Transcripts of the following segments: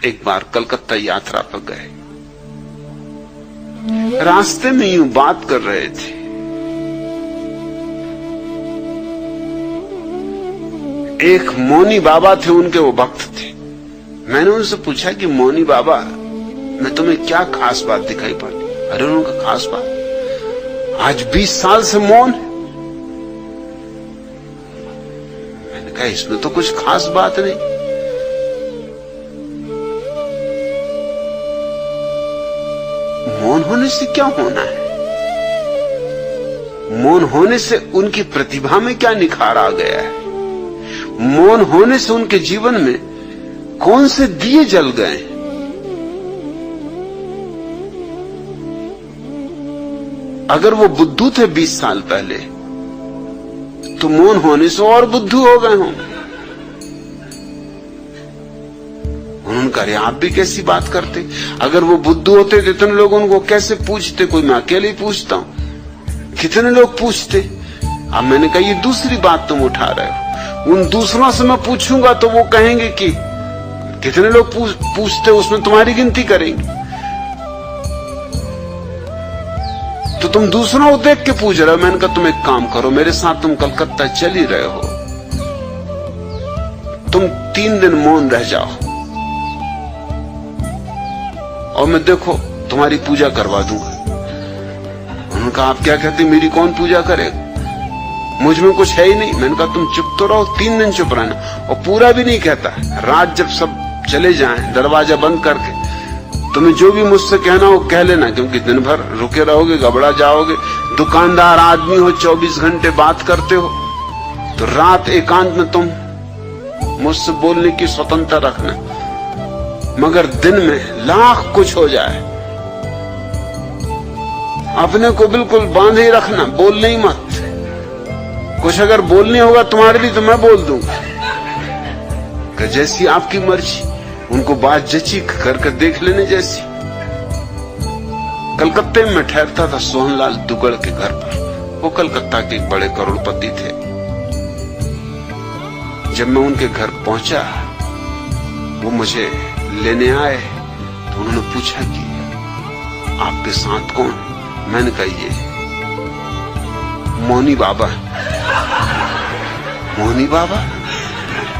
एक बार कलकत्ता यात्रा पर गए। रास्ते में यूं बात कर रहे थे। एक मौनी बाबा थे, उनके वो भक्त थे। मैंने उनसे पूछा कि मौनी बाबा, मैं तुम्हें क्या खास बात दिखाई पड़ी? अरे उनका खास बात, आज 20 साल से मौन। मैंने कहा इसमें तो कुछ खास बात नहीं। मौन होने से क्या होना है? मौन होने से उनकी प्रतिभा में क्या निखार आ गया है? मौन होने से उनके जीवन में कौन से दिए जल गए? अगर वो बुद्धू थे 20 साल पहले, तो मौन होने से और बुद्धू हो गए होंगे। उन्होंने कहा आप भी कैसी बात करते? अगर वो बुद्धू होते तो इतने लोग उनको कैसे पूछते? कोई मैं अकेले ही पूछता हूं, कितने लोग पूछते? अब मैंने कहा ये दूसरी बात तुम उठा रहे हो। उन दूसरों से मैं पूछूंगा तो वो कहेंगे कि कितने लोग पूछते, उसमें तुम्हारी गिनती करेंगे। तो तुम दूसरों को देख के पूछ रहे हो। मैंने कहा तुम एक काम करो, मेरे साथ तुम कलकत्ता चल ही रहे हो, तुम 3 दिन मौन रह जाओ और मैं देखो तुम्हारी पूजा करवा दूंगा। उन्होंने कहा आप क्या कहते, मेरी कौन पूजा करेगा? मुझ में कुछ है ही नहीं। मैंने कहा तुम चुप तो रहो, 3 दिन चुप रहना। और पूरा भी नहीं कहता। रात जब सब चले जाएं, दरवाजा बंद करके, तुम्हें जो भी मुझसे कहना हो कह लेना, क्योंकि दिन भर रुके रहोगे, घबरा जाओगे। दुकानदार आदमी हो, 24 घंटे बात करते हो, तो रात एकांत में तुम मुझसे बोलने की स्वतंत्रता रखना। मगर दिन में लाख कुछ हो जाए, अपने को बिल्कुल बांधे रखना, बोलने ही मत। कुछ अगर बोलने होगा तुम्हारे लिए तो मैं बोल दूंगा, कि जैसी आपकी मर्जी। उनको बात जची करके देख लेने जैसी। कलकत्ते में ठहरता था सोहनलाल दुगड़ के घर पर। वो कलकत्ता के एक बड़े करोड़पति थे। जब मैं उनके घर पहुंचा, वो मुझे लेने आए, तो उन्होंने पूछा कि आपके साथ कौन? मैंने कहा ये मौनी बाबा। मौनी बाबा,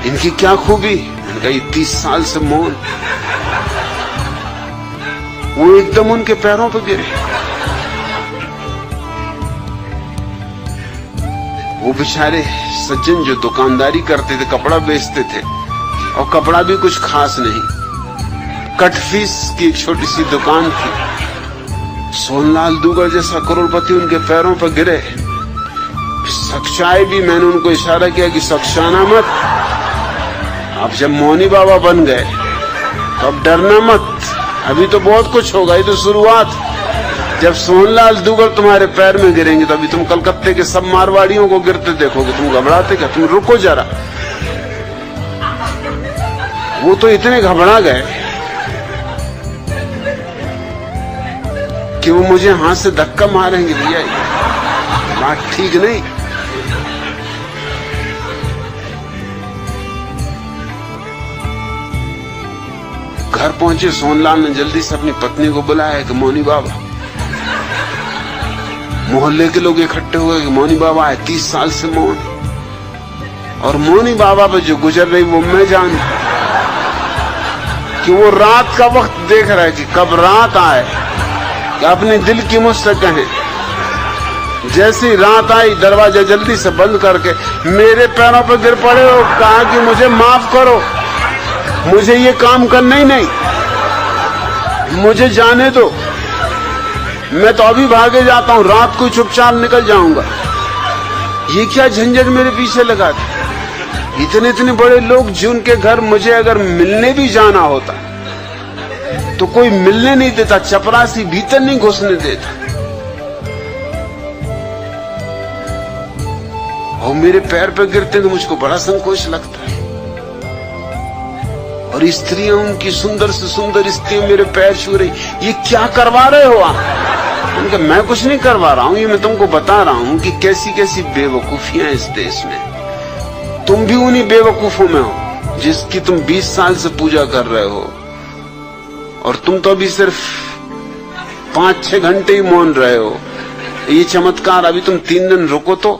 इनकी क्या खूबी? मैंने कहा ये 30 साल से मौन। वो एकदम उनके पैरों पर गिरे। वो बेचारे सज्जन जो दुकानदारी करते थे, कपड़ा बेचते थे, और कपड़ा भी कुछ खास नहीं, कटफीस की एक छोटी सी दुकान थी। सोहनलाल दुगड़ जैसा करोड़पति उनके पैरों पर गिरे। सख्चाए भी, मैंने उनको इशारा किया कि सख्शाना मत। अब जब मौनी बाबा बन गए तो अब डरना मत, अभी तो बहुत कुछ होगा, ये तो शुरुआत। जब सोहनलाल दुगड़ तुम्हारे पैर में गिरेंगे तो अभी तुम कलकत्ते के सब मारवाड़ियों को गिरते देखोगे, तुम घबराते क्या? तुम रुको जरा। वो तो इतने घबरा गए कि वो मुझे हाथ से धक्का मारेंगे, भैया बात ठीक नहीं। घर पहुंचे, सोहनलाल ने जल्दी से अपनी पत्नी को बुलाया कि मौनी बाबा। मोहल्ले के लोग इकट्ठे हुए कि मौनी बाबा आए, 30 साल से मौन। और मौनी बाबा पे जो गुजर रही वो मैं जानू, कि वो रात का वक्त देख रहा है कि कब रात आए, कि अपने दिल की मुझसे कहें। जैसी रात आई, दरवाजा जल्दी से बंद करके मेरे पैरों पर गिर पड़े और कहा कि मुझे माफ करो, मुझे ये काम करना ही नहीं, मुझे जाने दो, मैं तो अभी भागे जाता हूं, रात को चुपचाप निकल जाऊंगा। ये क्या झंझट मेरे पीछे लगा था? इतने इतने बड़े लोग जिनके घर मुझे अगर मिलने भी जाना होता तो कोई मिलने नहीं देता, चपरासी भीतर नहीं घुसने देता। और मेरे पैर पे गिरते तो मुझको बड़ा संकोच लगता है। और स्त्रियां, उनकी सुंदर से सुंदर स्त्रियां मेरे पैर छू रही, ये क्या करवा रहे हो आप? उनका मैं कुछ नहीं करवा रहा हूं, ये मैं तुमको बता रहा हूं कि कैसी कैसी बेवकूफियां इस देश में। तुम भी उन्हीं बेवकूफों में हो जिसकी तुम 20 साल से पूजा कर रहे हो। और तुम तो अभी सिर्फ 5-6 घंटे ही मौन रहे हो। ये चमत्कार, अभी तुम 3 दिन रुको तो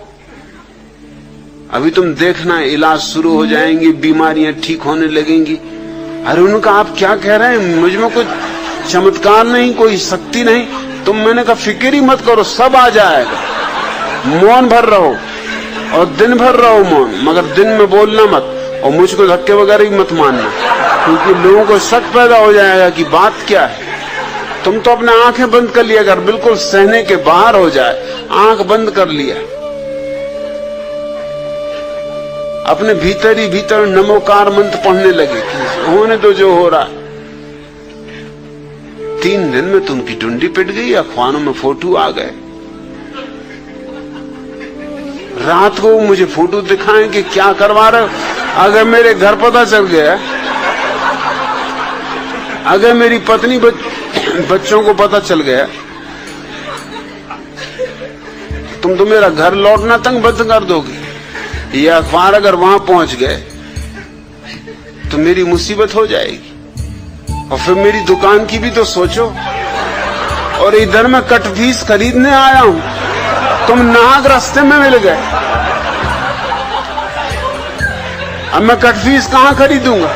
अभी तुम देखना इलाज शुरू हो जाएंगे, बीमारियां ठीक होने लगेंगी। अरे उनका आप क्या कह रहे हैं, मुझ में कोई चमत्कार नहीं, कोई शक्ति नहीं। तुम, मैंने कहा फिक्र ही मत करो, सब आ जाएगा। मौन भर रहो और दिन भर रहो मौन, मगर दिन में बोलना मत और मुझको धक्के वगैरह ही मत मानना, क्योंकि लोगों को शक पैदा हो जाएगा कि बात क्या है। तुम तो अपने आंखें बंद कर लिया, अगर बिल्कुल सहने के बाहर हो जाए, आंख बंद कर लिया, अपने भीतर ही भीतर नमोकार मंत्र पढ़ने लगे कि होने दो जो हो रहा है। 3 दिन में तुमकी टुंडी पिट गई, अखबारों में फोटो आ गए। रात को मुझे फोटो दिखाएं कि क्या करवा रहे हो। अगर मेरे घर पता चल गया, अगर मेरी पत्नी बच्चों को पता चल गया, तुम तो मेरा घर लौटना तक बंद कर दोगे। ये अखबार अगर वहां पहुंच गए तो मेरी मुसीबत हो जाएगी। और फिर मेरी दुकान की भी तो सोचो। और इधर मैं कटफीस खरीदने आया हूं, तुम नाग रास्ते में मिल गए। अब मैं कटफीस कहां खरीदूंगा?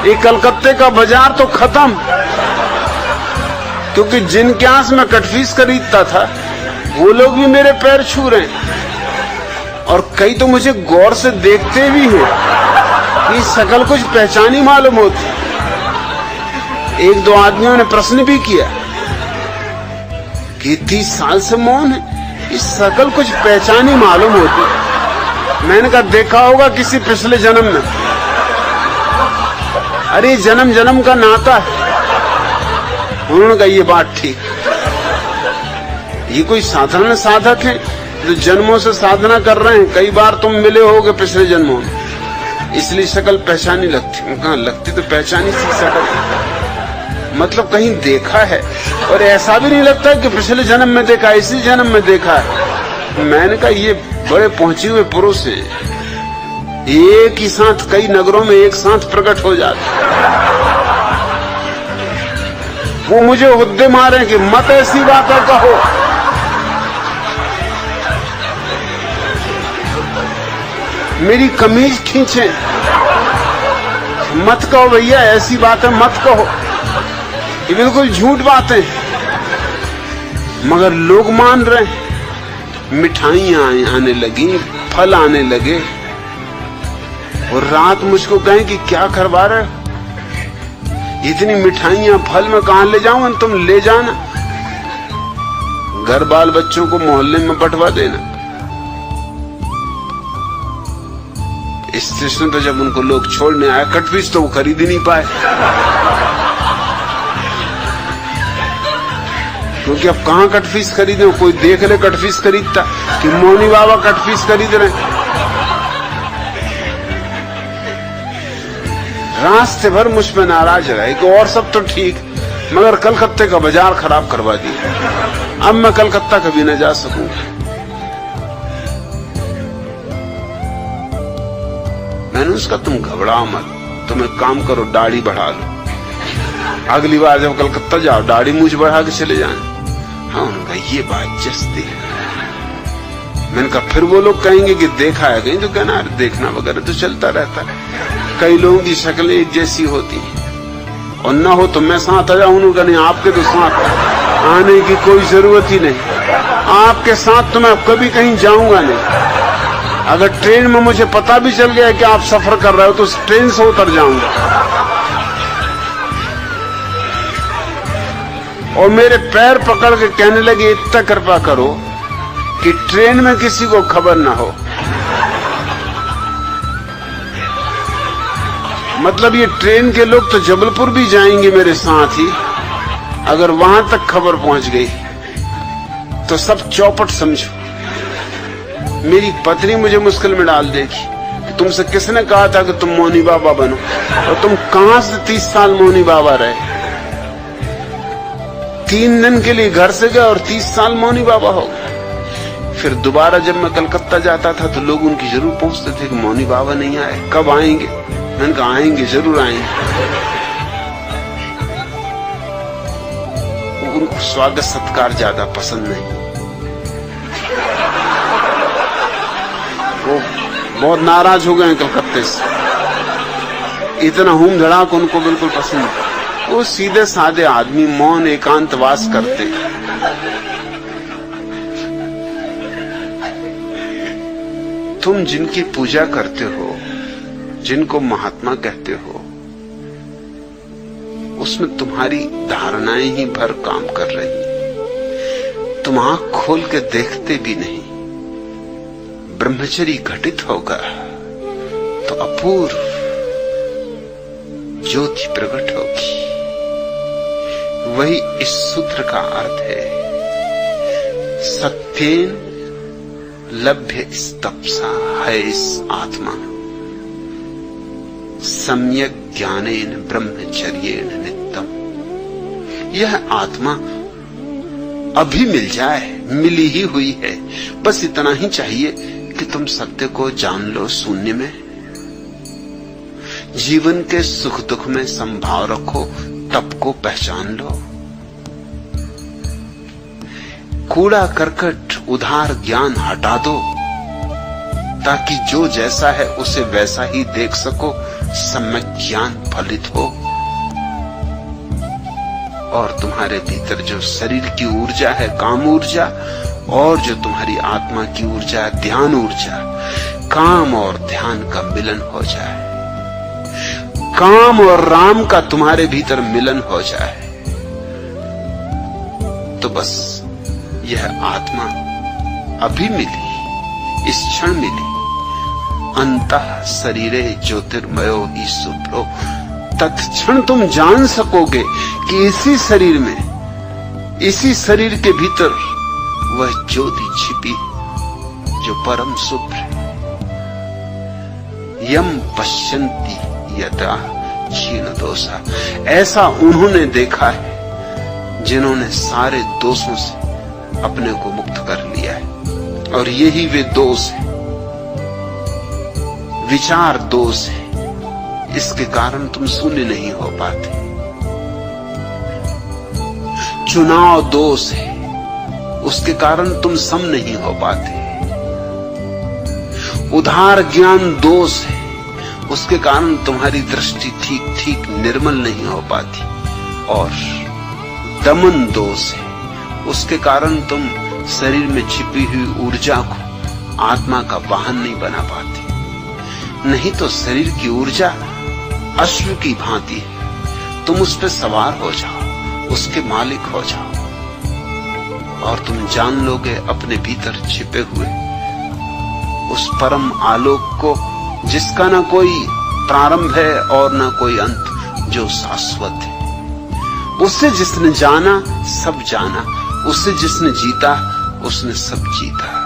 ये कलकत्ते का बाजार तो खत्म, क्योंकि जिनके आस में कटफीस खरीदता था वो लोग भी मेरे पैर छू रहे हैं। और कई तो मुझे गौर से देखते भी हैं कि शकल कुछ पहचानी मालूम होती। 1-2 आदमियों ने प्रश्न भी किया कि 30 साल से मौन है, इस शकल कुछ पहचानी मालूम होती। मैंने कहा देखा होगा किसी पिछले जन्म में। अरे जन्म जन्म का नाता है। उन्होंने कहा ये बात ठीक, ये कोई साधारण साधक है जो जन्मों से साधना कर रहे हैं। कई बार तुम मिले होगे पिछले जन्मों में, इसलिए शक्ल पहचानी लगती। कहा लगती तो पहचानी सी शक्ल, मतलब कहीं देखा है। और ऐसा भी नहीं लगता कि पिछले जन्म में देखा, इसी जन्म में देखा है। मैंने कहा ये बड़े पहुंचे हुए पुरुष हैं, एक ही साथ कई नगरों में एक साथ प्रकट हो जाते। वो मुझे हुद्दे मारे कि मत ऐसी बातें कहो। मेरी कमीज खींचे, मत कहो भैया ऐसी बातें मत कहो, ये बिल्कुल झूठ बातें। मगर लोग मान रहे हैं। मिठाइयां आने लगी, फल आने लगे, और रात मुझको कहें कि क्या करवा रहे हो, इतनी मिठाइयां फल में कहां ले जाऊं? तुम ले जाना, घर बाल बच्चों को मोहल्ले में बंटवा देना। स्टेशन पर जब उनको लोग छोड़ने आए, कटफीस तो वो खरीद ही नहीं पाए, क्योंकि अब कहां कटफीस खरीदे? कोई देख ले कटफीस खरीदता कि मौनी बाबा कटफीस खरीद रहे। रास्ते भर मुझ पे नाराज रहे कि और सब तो ठीक, मगर कलकत्ते का बाजार खराब करवा दिया। अब मैं कलकत्ता कभी न जा सकूंगा। मैंने उसका तुम घबराओ मत, तुम एक काम करो, दाढ़ी बढ़ा लो, अगली बार जब कलकत्ता जाओ दाढ़ी मूछ बढ़ा के चले जाना। हाँ, उनका ये बात जस्ती है। मैंने कहा फिर वो लोग कहेंगे कि देखा है कहीं, तो कहना देखना वगैरह तो चलता रहता है। कई लोगों की शक्लें एक जैसी होती हैं, और ना हो तो मैं साथ आ जाऊं। उन्होंने नहीं, आपके तो साथ आने की कोई जरूरत ही नहीं, आपके साथ तो मैं कभी कहीं जाऊंगा नहीं। अगर ट्रेन में मुझे पता भी चल गया कि आप सफर कर रहे हो तो उस ट्रेन से उतर जाऊंगा। और मेरे पैर पकड़ के कहने लगे इतना कृपा करो कि ट्रेन में किसी को खबर ना हो। मतलब ये ट्रेन के लोग तो जबलपुर भी जाएंगे मेरे साथ ही, अगर वहां तक खबर पहुंच गई तो सब चौपट समझो। मेरी पत्नी मुझे मुश्किल में डाल देगी। तुमसे किसने कहा था कि तुम मौनी बाबा बनो, और तुम कहां से 30 साल मौनी बाबा रहे? 3 दिन के लिए घर से गए और 30 साल मौनी बाबा हो गए। फिर दोबारा जब मैं कलकत्ता जाता था तो लोग उनकी जरूर पूछते थे कि मौनी बाबा नहीं आए, कब आएंगे? मैंने कहा आएंगे, जरूर आएंगे। स्वागत सत्कार ज्यादा पसंद नहीं। वो बहुत नाराज हो गए कलकत्ते से, इतना हूम धड़ाक उनको बिल्कुल पसंद नहीं। वो सीधे साधे आदमी मौन एकांतवास करते। तुम जिनकी पूजा करते हो, जिनको महात्मा कहते हो, उसमें तुम्हारी धारणाएं ही भर काम कर रही। तुम आंख खोल के देखते भी नहीं। ब्रह्मचर्य घटित होगा तो अपूर्व ज्योति प्रकट होगी। वही इस सूत्र का अर्थ है, सत्येन लभ्य स्तप्सा है इस आत्मा, सम्यक ज्ञानेन ब्रह्मचर्येण नित्यम। यह आत्मा अभी मिल जाए, मिली ही हुई है। बस इतना ही चाहिए कि तुम सत्य को जान लो। शून्य में जीवन के सुख दुख में संभाव रखो, तप को पहचान लो। कूड़ा करकट उधार ज्ञान हटा दो, ताकि जो जैसा है उसे वैसा ही देख सको, सम्यक ज्ञान फलित हो। और तुम्हारे भीतर जो शरीर की ऊर्जा है, काम ऊर्जा, और जो तुम्हारी आत्मा की ऊर्जा है, ध्यान ऊर्जा, काम और ध्यान का मिलन हो जाए, काम और राम का तुम्हारे भीतर मिलन हो जाए, तो बस यह आत्मा अभी मिली, इस क्षण मिली। अंतः शरीरे ज्योतिर्मयो ही शुभ्रो। तत्क्षण तुम जान सकोगे कि इसी शरीर में, इसी शरीर के भीतर वह ज्योति छिपी जो परम शुभ्र है। यम पश्यन्ति यथा क्षीण दोषा। ऐसा उन्होंने देखा है जिन्होंने सारे दोषों से अपने को मुक्त कर लिया है। और यही वे दोष है, विचार दोष है। इसके कारण तुम शून्य नहीं हो पाते। चुनाव दोष है, उसके कारण तुम सम नहीं हो पाते। उधार ज्ञान दोष है, उसके कारण तुम्हारी दृष्टि ठीक ठीक निर्मल नहीं हो पाती। और दमन दोष है, उसके कारण तुम शरीर में छिपी हुई ऊर्जा को आत्मा का वाहन नहीं बना पाते। नहीं तो शरीर की ऊर्जा अश्व की भांति है, तुम उस पर सवार हो जाओ, उसके मालिक हो जाओ, और तुम जान लोगे अपने भीतर छिपे हुए उस परम आलोक को, जिसका ना कोई प्रारंभ है और ना कोई अंत, जो शाश्वत है। उससे जिसने जाना सब जाना, उससे जिसने जीता उसने सब जीता।